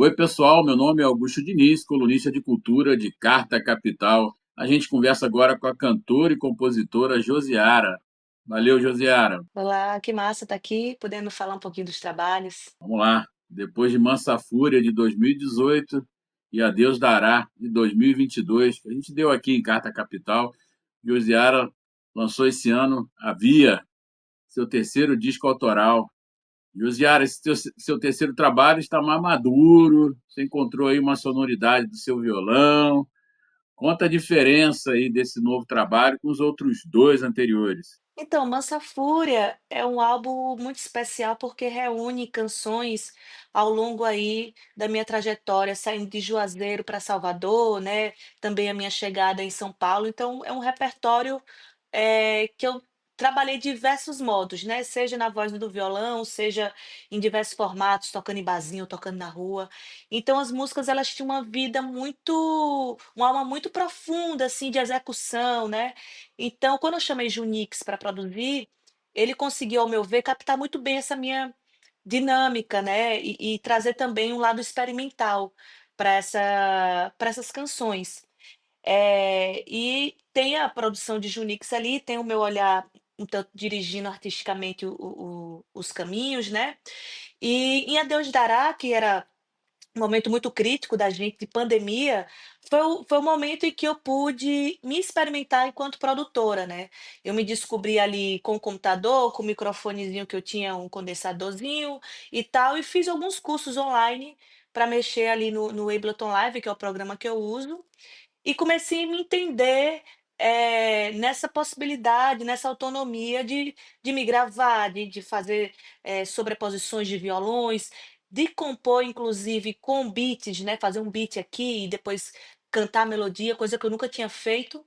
Oi, pessoal, meu nome é Augusto Diniz, colunista de cultura de Carta Capital. A gente conversa agora com a cantora e compositora Josiara. Valeu, Josiara. Olá, que massa estar aqui, podendo falar um pouquinho dos trabalhos. Vamos lá. Depois de Mansa Fúria de 2018 e A Deus Dará de 2022, que a gente deu aqui em Carta Capital, Josiara lançou esse ano A Via, seu terceiro disco autoral. Josiara, esse seu terceiro trabalho está mais maduro, você encontrou aí uma sonoridade do seu violão. Conta a diferença aí desse novo trabalho com os outros dois anteriores. Então, Mansa Fúria é um álbum muito especial porque reúne canções ao longo aí da minha trajetória, saindo de Juazeiro para Salvador, né? Também a minha chegada em São Paulo. Então, é um repertório que eu trabalhei diversos modos, né? Seja na voz do violão, seja em diversos formatos, tocando em barzinho, tocando na rua. Então, as músicas elas tinham uma vida muito, uma alma muito profunda, assim, de execução, né? Então, quando eu chamei Junix para produzir, ele conseguiu, ao meu ver, captar muito bem essa minha dinâmica, né, e trazer também um lado experimental para essas canções. E tem a produção de Junix ali, tem o meu olhar um tanto dirigindo artisticamente os caminhos, né. E em Adeus Dará, que era um momento muito crítico da gente de pandemia, foi o momento em que eu pude me experimentar enquanto produtora, né. Eu me descobri ali com o computador, com o microfonezinho que eu tinha, um condensadorzinho e tal, e fiz alguns cursos online para mexer ali no Ableton Live, que é o programa que eu uso, e comecei a me entender, nessa possibilidade, nessa autonomia de me gravar, de fazer, sobreposições de violões, de compor inclusive com beats, né, fazer um beat aqui e depois cantar a melodia, coisa que eu nunca tinha feito,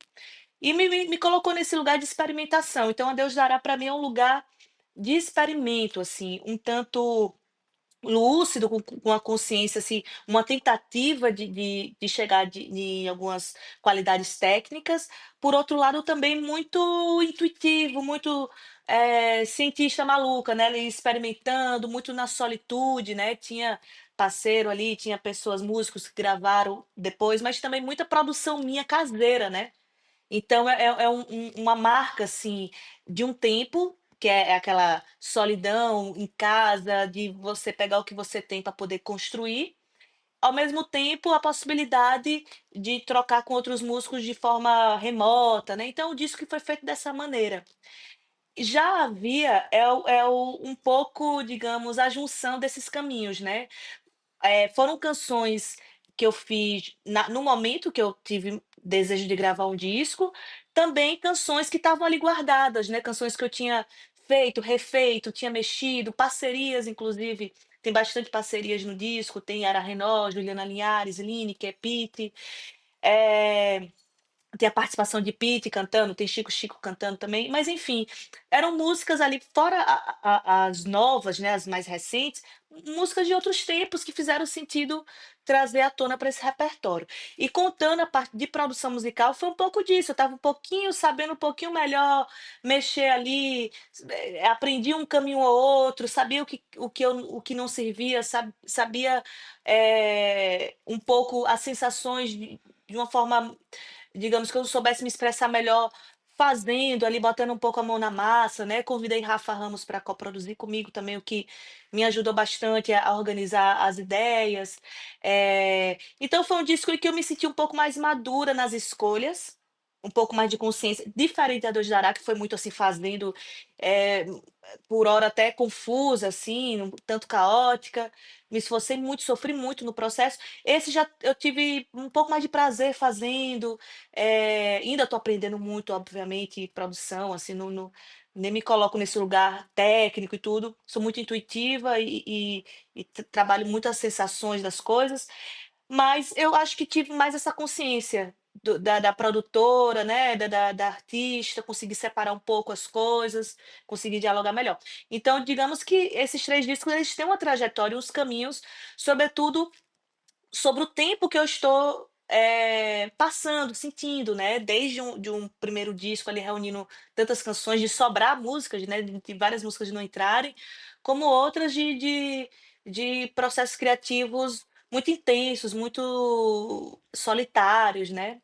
e me colocou nesse lugar de experimentação. Então a Deus Dará para mim é um lugar de experimento, assim, um tanto lúcido, com a consciência, assim, uma tentativa de chegar em algumas qualidades técnicas, por outro lado também muito intuitivo, muito, cientista maluca, né, ali experimentando, muito na solitude, né, tinha parceiro ali, tinha pessoas, músicos que gravaram depois, mas também muita produção minha caseira, né. Então uma marca, assim, de um tempo, que é aquela solidão em casa, de você pegar o que você tem para poder construir, ao mesmo tempo a possibilidade de trocar com outros músicos de forma remota, né, então o disco que foi feito dessa maneira. Já havia um pouco, digamos, a junção desses caminhos, né. Foram canções que eu fiz no momento que eu tive desejo de gravar um disco, também canções que estavam ali guardadas, né, canções que eu tinha feito, refeito, tinha mexido, parcerias inclusive, tem bastante parcerias no disco, tem Yara Renó, Juliana Linhares, Lineker, Pitty, eh tem a participação de Pitty cantando, tem Chico cantando também, mas enfim, eram músicas ali fora as novas, né, as mais recentes, músicas de outros tempos que fizeram sentido trazer à tona para esse repertório. E contando a parte de produção musical, foi um pouco disso, eu estava um pouquinho sabendo um pouquinho melhor mexer ali, aprendi um caminho ou outro, sabia o que não servia, sabia, um pouco as sensações de uma forma. Digamos que eu soubesse me expressar melhor fazendo ali, botando um pouco a mão na massa, né, convidei Rafa Ramos para coproduzir comigo também, o que me ajudou bastante a organizar as ideias. Então foi um disco em que eu me senti um pouco mais madura nas escolhas, um pouco mais de consciência, diferente da Dor de Dará, que foi muito assim fazendo, eh, por hora até confusa, assim, um tanto caótica, me esforcei muito, sofri muito no processo. Esse já eu tive um pouco mais de prazer fazendo, ainda estou aprendendo muito, obviamente, produção, assim, nem me coloco nesse lugar técnico e tudo, sou muito intuitiva e trabalho muito as sensações das coisas, mas eu acho que tive mais essa consciência da produtora, né, da artista, consegui separar um pouco as coisas, consegui dialogar melhor. Então, digamos que esses 3 discos, eles têm uma trajetória, uns caminhos, sobretudo sobre o tempo que eu estou, passando, sentindo, né, desde de um primeiro disco ali reunindo tantas canções, de sobrar músicas, né, de várias músicas não entrarem, como outras de processos criativos muito intensos, muito solitários, né.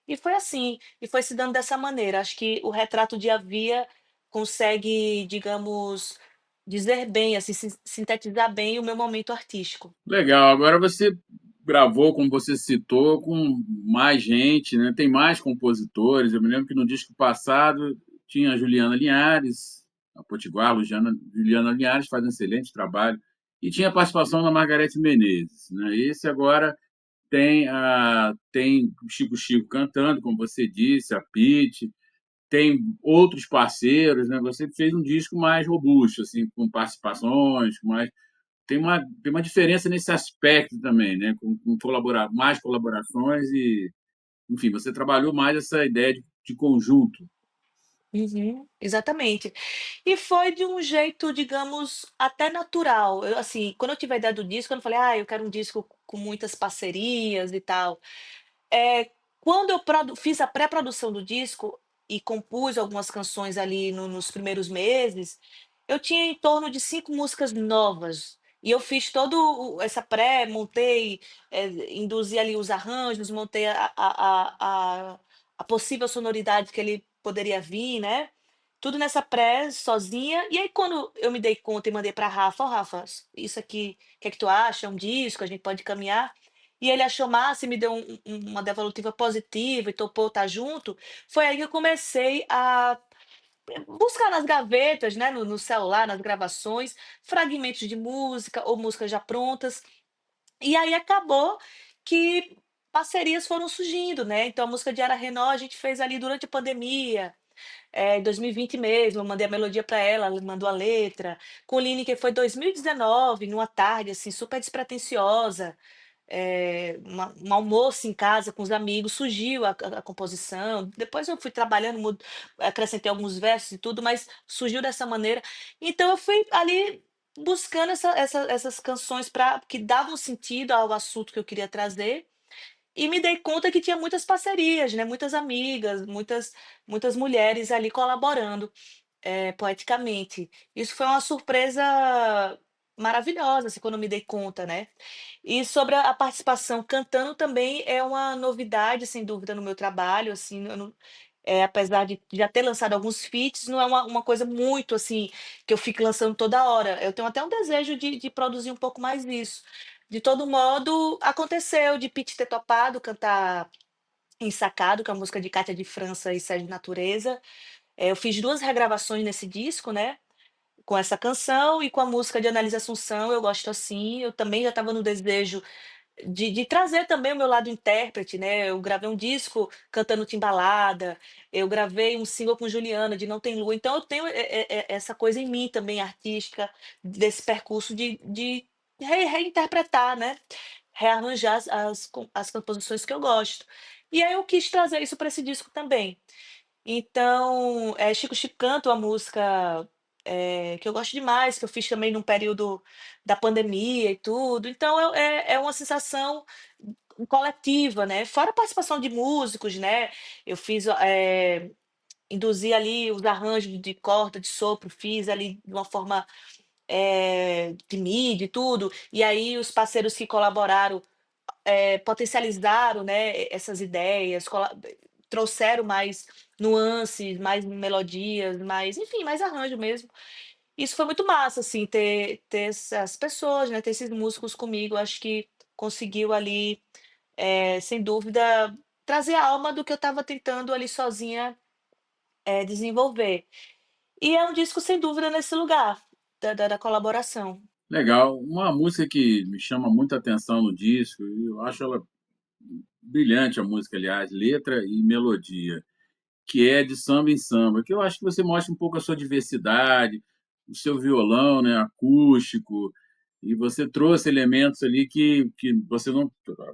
E foi assim, e foi se dando dessa maneira. Acho que o retrato de Avia consegue, digamos, dizer bem, assim, sintetizar bem o meu momento artístico. Legal. Agora você gravou, como você citou, com mais gente, né? Tem mais compositores. Eu me lembro que no disco passado tinha a Juliana Linhares, a Potiguar, Juliana Linhares faz um excelente trabalho, e tinha a participação da Margareth Menezes, né? Esse agora tem o Chico Chico cantando, como você disse, a Pitty, tem outros parceiros, né? Você fez um disco mais robusto, assim, com participações, com mais tem uma diferença nesse aspecto também, né? Com mais colaborações e, enfim, você trabalhou mais essa ideia de conjunto. Uhum, exatamente. E foi de um jeito, digamos, até natural. Eu, assim, quando eu tive a ideia do disco, eu não falei: "Ah, eu quero um disco com muitas parcerias e tal". Quando eu fiz a pré-produção do disco e compus algumas canções ali nos primeiros meses, eu tinha em torno de 5 músicas novas. E eu fiz todo essa pré, montei, induzi ali os arranjos, montei a possível sonoridade que ele poderia vir, né. Tudo nessa pré, sozinha. E aí quando eu me dei conta e mandei para Rafa: "Ó Rafa, isso aqui, o que é que tu acha? É um disco, a gente pode caminhar". E ele achou massa e me deu uma devolutiva positiva e topou estar junto. Foi aí que eu comecei a buscar nas gavetas, né, no celular, nas gravações, fragmentos de música ou músicas já prontas. E aí acabou que parcerias foram surgindo, né. Então a música de Ara Renó a gente fez ali durante a pandemia, em 2020 mesmo. Eu mandei a melodia para ela, ela mandou a letra. Com Lineker foi 2019, numa tarde, assim, super despretensiosa, um almoço em casa com os amigos, surgiu a composição. Depois eu fui trabalhando, acrescentei alguns versos e tudo, mas surgiu dessa maneira. Então eu fui ali buscando essas canções para que davam sentido ao assunto que eu queria trazer, e me dei conta que tinha muitas parcerias, né, muitas amigas, muitas mulheres ali colaborando, poeticamente. Isso foi uma surpresa maravilhosa, assim, quando eu me dei conta, né. E sobre a participação cantando também é uma novidade, sem dúvida, no meu trabalho, assim, eu não, apesar de já ter lançado alguns feats, não é uma coisa muito, assim, que eu fique lançando toda hora. Eu tenho até um desejo de produzir um pouco mais isso. De todo modo, aconteceu de Pitty ter topado cantar Ensacado, que é uma música de Cátia de França e Sérgio Natureza. Eu fiz 2 regravações nesse disco, né, com essa canção e com a música de Analisa Assunção, Eu Gosto Assim. Eu também já estava no desejo de trazer também o meu lado intérprete, né. Eu gravei um disco cantando Timbalada, eu gravei um single com Juliana, de Não Tem Lua. Então eu tenho essa coisa em mim também artística, desse percurso de reinterpretar, né, rearranjar as composições que eu gosto. E aí eu quis trazer isso para esse disco também. Então, Chico Chico Canto, uma música, que eu gosto demais, que eu fiz também num período da pandemia e tudo. Então é uma sensação coletiva, né, fora a participação de músicos, né. Eu fiz, induzi ali os arranjos de corda, de sopro, fiz ali de uma forma, de MIDI e tudo. E aí os parceiros que colaboraram, potencializaram, né, essas ideias, trouxeram mais nuances, mais melodias, mais, enfim, mais arranjo mesmo. Isso foi muito massa, assim, ter essas pessoas, né, ter esses músicos comigo. Acho que conseguiu ali, sem dúvida, trazer a alma do que eu estava tentando ali sozinha, desenvolver. E é um disco sem dúvida nesse lugar, da colaboração. Legal. Uma música que me chama muita atenção no disco, e eu acho ela brilhante, a música, aliás, letra e melodia, que é de Samba em Samba, que eu acho que você mostra um pouco a sua diversidade, o seu violão, né, acústico, e você trouxe elementos ali que você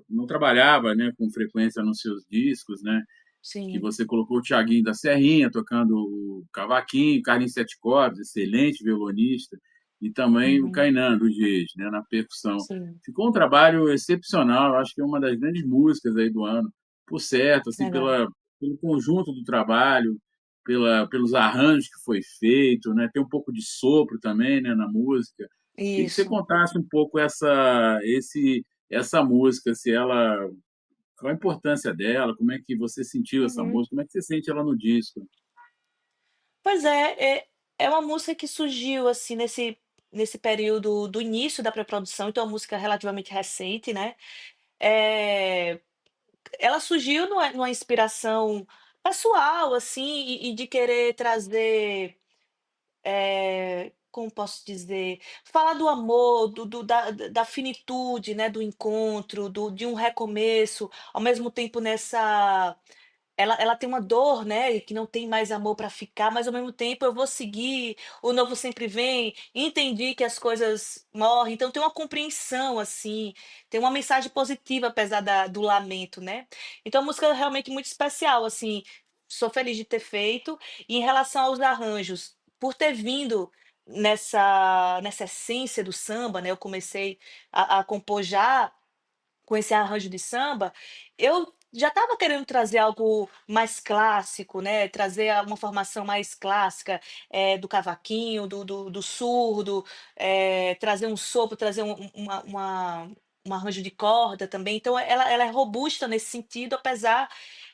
não trabalhava, né, com frequência nos seus discos, né, que Sim. você colocou o Thiaguinho da Serrinha tocando o cavaquinho, Carlinhos Sete Cordas, excelente violonista, e também o Uhum. Kainan do Geis, né, na percussão. Sim. Ficou um trabalho excepcional, eu acho que é uma das grandes músicas aí do ano, por certo, assim, Legal. pelo conjunto do trabalho, pelos arranjos que foi feito, né, tem um pouco de sopro também, né, na música. Queria que você Isso. contasse um pouco essa música, se ela, qual a importância dela, como é que você sentiu essa Uhum. música, como é que você sente ela no disco? Pois é, é uma música que surgiu, assim, nesse período do início da pré-produção, então é uma música relativamente recente, né. Eh, Ela surgiu numa inspiração pessoal, assim, e de querer trazer, como posso dizer? Falar do amor, da finitude, né, do encontro, de um recomeço, ao mesmo tempo nessa ela tem uma dor, né, e que não tem mais amor para ficar, mas ao mesmo tempo eu vou seguir, o novo sempre vem, entendi que as coisas morrem, então tem uma compreensão, assim, tem uma mensagem positiva apesar do lamento, né. Então a música é realmente muito especial, assim, sou feliz de ter feito. E em relação aos arranjos, por ter vindo nessa essência do samba, né, eu comecei a compor já com esse arranjo de samba, eu já estava querendo trazer algo mais clássico, né, trazer uma formação mais clássica, do cavaquinho, do surdo, trazer um sopro, trazer um arranjo de corda também, então ela é robusta nesse sentido, apesar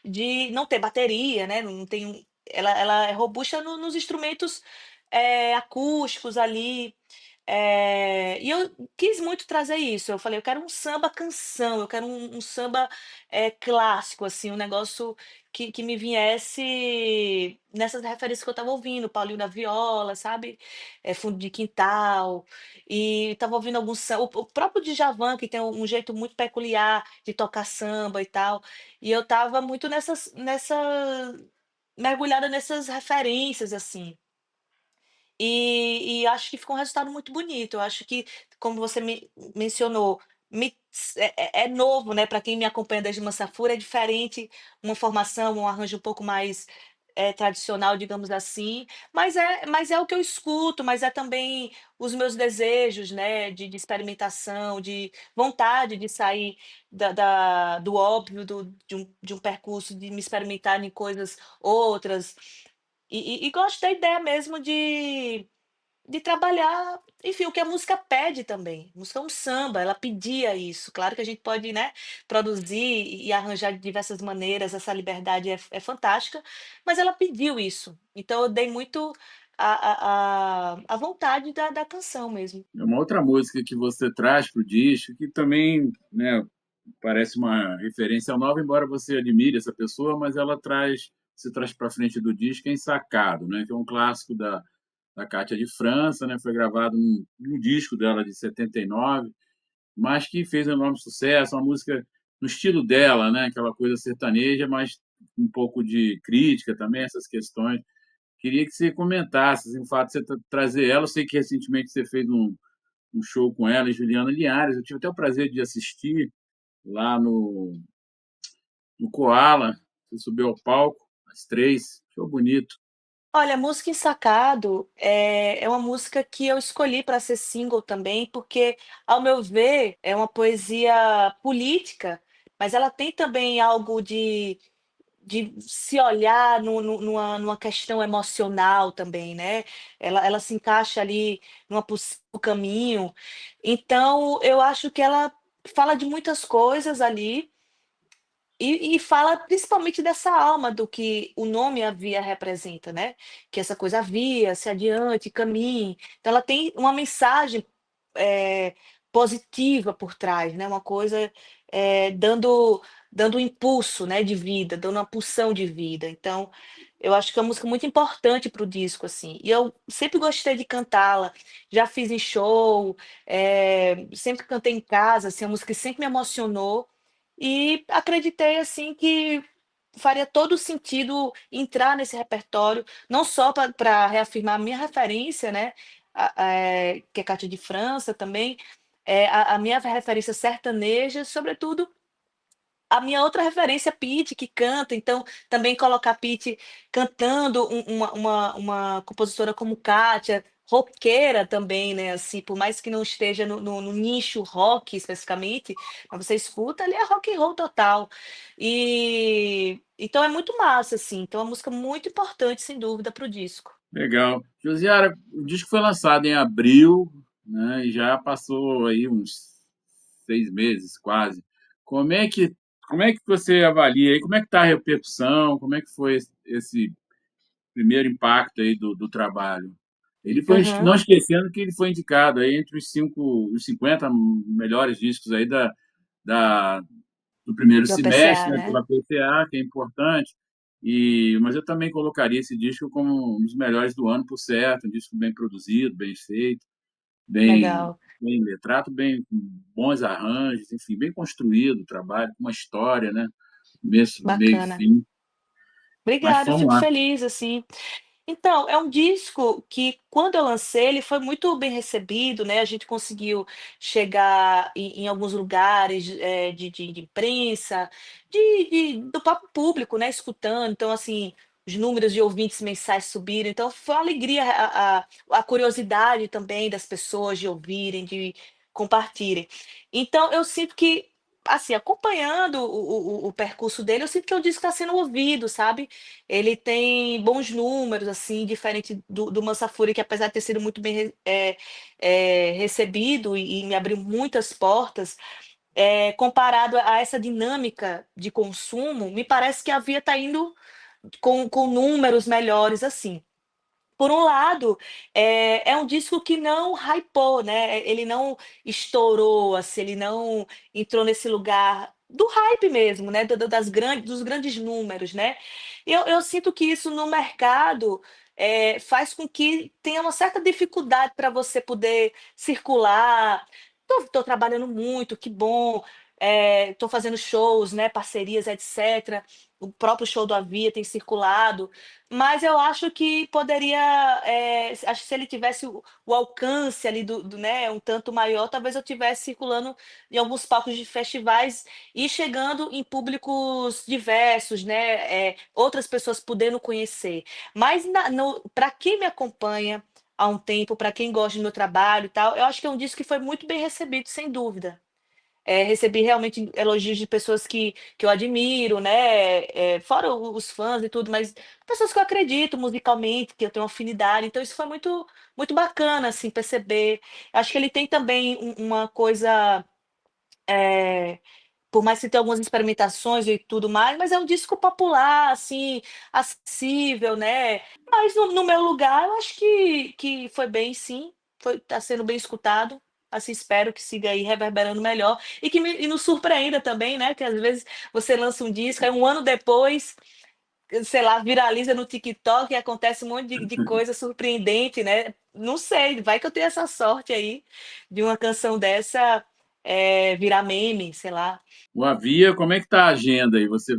de não ter bateria, né, não tem ela é robusta nos instrumentos, acústicos ali, e eu quis muito trazer isso, eu falei: "Eu quero um samba canção, eu quero um samba, clássico, assim, um negócio que me viesse nessas referências que eu estava ouvindo, Paulinho da Viola, sabe, Fundo de Quintal", e estava ouvindo alguns o próprio Djavan, que tem um jeito muito peculiar de tocar samba e tal, e eu estava muito mergulhada nessas referências, assim. E acho que ficou um resultado muito bonito. Eu acho que, como você me mencionou, é novo, né, para quem me acompanha desde Massafura, é diferente, uma formação, um arranjo um pouco mais, tradicional, digamos assim, mas é o que eu escuto, mas é também os meus desejos, né, de experimentação, de vontade de sair do óbvio, de um percurso, de me experimentar em coisas outras. E gosto da ideia mesmo de trabalhar, enfim, o que a música pede também. Música é um samba, ela pedia isso. Claro que a gente pode, né, produzir e arranjar de diversas maneiras, essa liberdade é fantástica, mas ela pediu isso. Então eu dei muito a vontade da canção mesmo. É uma outra música que você traz para o disco, que também, né, parece uma referência nova, embora você admire essa pessoa, mas ela traz, se traz para frente do disco, é Ensacado, né, que é um clássico da Cátia de França, né, foi gravado num disco dela de 79, mas que fez um enorme sucesso, uma música no estilo dela, né, aquela coisa sertaneja, mas um pouco de crítica também, essas questões. Queria que você comentasse assim, o fato de você trazer ela. Eu sei que recentemente você fez um show com ela e Juliana Linhares. Eu tive até o prazer de assistir lá no Koala. Você subiu ao palco, às três. Show bonito. Olha, Música Ensacado é uma música que eu escolhi para ser single também, porque, ao meu ver, é uma poesia política, mas ela tem também algo de se olhar numa questão emocional também, né. Ela se encaixa ali numa possível caminho. Então eu acho que ela fala de muitas coisas ali, e fala principalmente dessa alma do que o nome A Via representa, né, que essa coisa, a via, se adiante, caminhe. Então ela tem uma mensagem, eh, positiva por trás, né, uma coisa, dando um impulso, né, de vida, dando uma pulsão de vida. Então, eu acho que é uma música muito importante para o disco, assim, e eu sempre gostei de cantá-la, já fiz em show, sempre cantei em casa, assim, é uma música que sempre me emocionou, e acreditei, assim, que faria todo sentido entrar nesse repertório, não só pra reafirmar a minha referência, né, que é Cátia de França também, a minha referência sertaneja, sobretudo a minha outra referência, Pitty, que canta, então também colocar Pitty cantando, uma compositora como Kátia, roqueira também, né, assim, por mais que não esteja no nicho rock especificamente, mas você escuta ali é rock and roll total. Então é muito massa, assim, então é uma música muito importante, sem dúvida, para o disco. Legal. Josiara, o disco foi lançado em abril, né, e já passou aí uns 6 meses quase. Como é que, como é que você avalia aí? Como é que está a repercussão? Como é que foi esse primeiro impacto aí do trabalho? Ele foi, Aham. não esquecendo que ele foi indicado aí entre os 50 melhores discos aí da, do primeiro Do semestre, APCA, né, né? pela PCA, que é importante. Mas eu também colocaria esse disco como um dos melhores do ano, por certo, um disco bem produzido, bem feito, Legal, bem letrado, bem com bons arranjos, enfim, bem construído o trabalho, com uma história, né, começo, meio e bacana. fim. Mas Obrigada, eu vamos fico lá. feliz, assim. Então, é um disco que, quando eu lancei, ele foi muito bem recebido, né? A gente conseguiu chegar em alguns lugares de imprensa, do próprio público, né? Escutando. Então, assim, os números de ouvintes mensais subiram. Então, foi uma alegria a curiosidade também das pessoas de ouvirem, de compartilhem. Então, eu sinto que, assim, acompanhando o percurso dele, eu sinto que o disco está sendo ouvido, sabe? Ele tem bons números, assim, diferente do Mansa Fúria, que apesar de ter sido muito bem recebido e me abriu muitas portas, comparado a essa dinâmica de consumo, me parece que a Via está indo com números melhores, assim. Por um lado, é um disco que não hypou, né, ele não estourou, assim, ele não entrou nesse lugar do hype mesmo, né, dos grandes números, né. E eu sinto que isso no mercado, faz com que tenha uma certa dificuldade para você poder circular. Tô trabalhando muito, que bom, tô fazendo shows, né, parcerias, etcétera. O próprio show do Avia tem circulado, mas eu acho que poderia, acho que se ele tivesse o alcance ali né, um tanto maior, talvez eu estivesse circulando em alguns palcos de festivais e chegando em públicos diversos, né, outras pessoas podendo conhecer. Mas para quem me acompanha há um tempo, para quem gosta do meu trabalho e tal, eu acho que é um disco que foi muito bem recebido, sem dúvida. Recebi realmente elogios de pessoas que eu admiro, né? Fora os fãs e tudo, mas pessoas que eu acredito musicalmente, que eu tenho afinidade. Então, isso foi muito, muito bacana, assim, perceber. Acho que ele tem também uma coisa, é, por mais que tenha algumas experimentações e tudo mais, mas é um disco popular, assim, acessível, né? Mas no meu lugar, eu acho que foi bem, sim. Tá sendo bem escutado. Assim, espero que siga aí reverberando melhor e nos surpreenda também, né? Que às vezes você lança um disco, aí um ano depois, sei lá, viraliza no TikTok e acontece um monte de coisa surpreendente, né? Não sei, vai que eu tenho essa sorte aí de uma canção dessa virar meme, sei lá. O Avia, como é que está a agenda aí? Você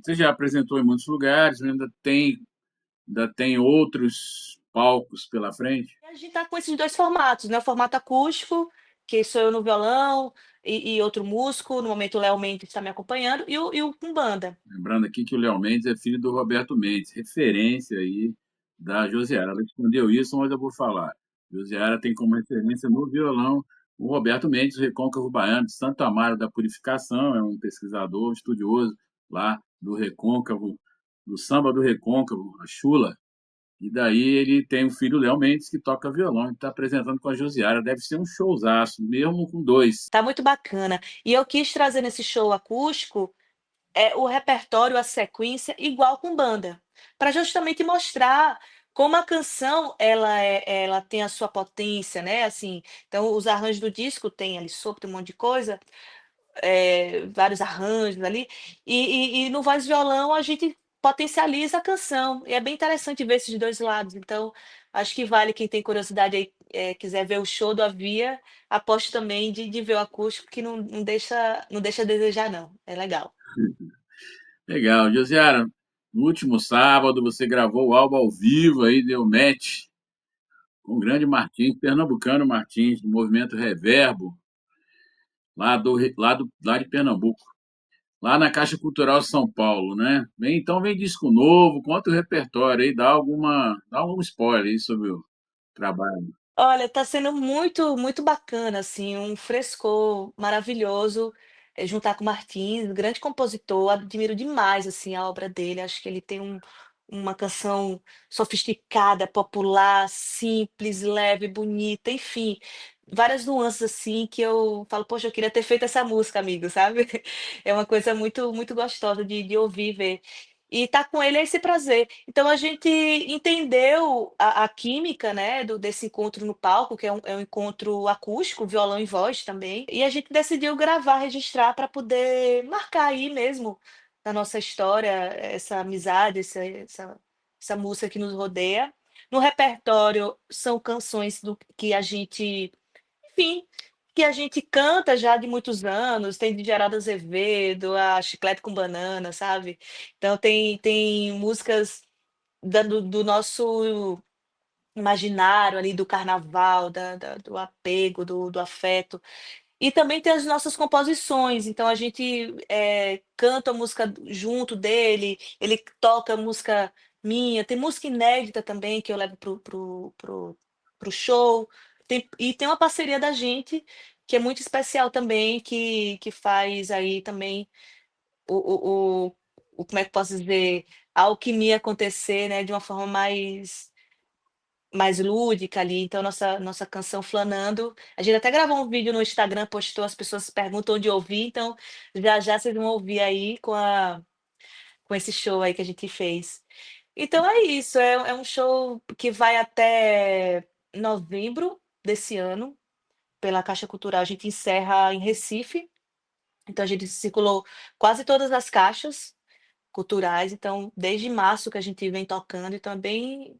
já apresentou em muitos lugares, ainda tem outros palcos pela frente? E a gente tá com esses 2 formatos, né, o formato acústico, que sou eu no violão e outro músico, no momento o Léo Mendes está me acompanhando, e o com banda. Lembrando aqui que o Léo Mendes é filho do Roberto Mendes, referência aí da Josiara. Ela escondeu isso, mas eu vou falar. Josiara tem como referência no violão o Roberto Mendes, o recôncavo baiano de Santo Amaro da Purificação, é um pesquisador, estudioso lá do recôncavo, do samba do recôncavo, a chula. E daí ele tem um filho, Léo Mendes, que toca violão e está apresentando com a Josiara. Deve ser um showzaço, mesmo com dois. Tá muito bacana. E eu quis trazer nesse show acústico, o repertório, a sequência igual com banda, para justamente mostrar como a canção ela tem a sua potência, né, assim, então os arranjos do disco tem ali sopro, tem um monte de coisa, vários arranjos ali, e no voz e violão a gente potencializa a canção, e é bem interessante ver esses 2 lados, então acho que vale quem tem curiosidade aí, quiser ver o show do Avia, aposto também de ver o acústico que não deixa a desejar não, é legal. Legal. Josiara, no último sábado você gravou o álbum ao vivo aí, deu match com o grande Martins, pernambucano Martins, do movimento Reverbo, lá de Pernambuco, lá na Caixa Cultural São Paulo, né? Então vem disco novo, conta o repertório aí, dá algum spoiler aí sobre o trabalho. Olha, tá sendo muito, muito bacana, assim, um frescor maravilhoso, juntar com o Martins, grande compositor, admiro demais, assim, a obra dele, acho que ele tem uma canção sofisticada, popular, simples, leve, bonita, enfim, várias nuances, assim, que eu falo: "Poxa, eu queria ter feito essa música, amigo", sabe. É uma coisa muito muito gostosa de ouvir e ver. E estar com ele é esse prazer. Então a gente entendeu a química, né, desse encontro no palco, que é um encontro acústico, violão e voz também, e a gente decidiu gravar, registrar para poder marcar aí mesmo, na nossa história, essa amizade, essa música que nos rodeia. No repertório, são canções do que a gente, enfim, que a gente canta já de muitos anos, tem de Geraldo Azevedo a Chiclete com Banana, sabe. Então tem músicas do nosso imaginário ali, do carnaval, do apego, do afeto. E também tem as nossas composições, então a gente, canta a música junto dele, ele toca música minha, tem música inédita também que eu levo para o show, tem uma parceria da gente, que é muito especial também, que faz aí também o como é que eu posso dizer, a alquimia acontecer, né, de uma forma mais lúdica ali, então nossa canção Flanando, a gente até gravou um vídeo no Instagram, postou, as pessoas perguntam onde ouvir, então já já vocês vão ouvir aí com esse show aí que a gente fez. Então é isso, é um show que vai até novembro desse ano, pela Caixa Cultural, a gente encerra em Recife, então a gente circulou quase todas as caixas culturais, então desde março que a gente vem tocando, então é bem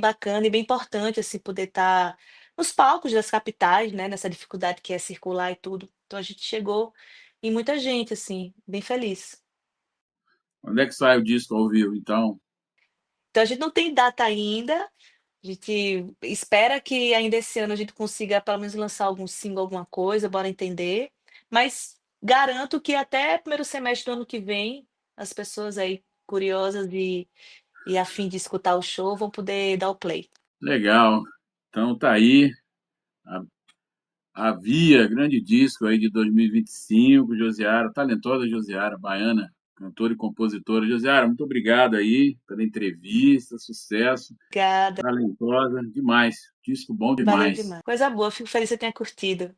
bacana e bem importante, assim, poder estar nos palcos das capitais, né, nessa dificuldade que é circular e tudo. Então a gente chegou em muita gente, assim, bem feliz. Onde é que sai o disco ao vivo, então? Então a gente não tem data ainda, a gente espera que ainda esse ano a gente consiga pelo menos lançar algum single, alguma coisa, bora entender, mas garanto que até primeiro semestre do ano que vem, as pessoas aí curiosas e a fim de escutar o show, vão poder dar o play. Legal. Então tá aí, a a Via, grande disco aí de 2025, Josiara, talentosa Josiara, baiana, cantora e compositora. Josiara, muito obrigado aí pela entrevista, sucesso, Obrigada, talentosa, demais, disco bom valeu demais. demais. Coisa boa, fico feliz que você tenha curtido.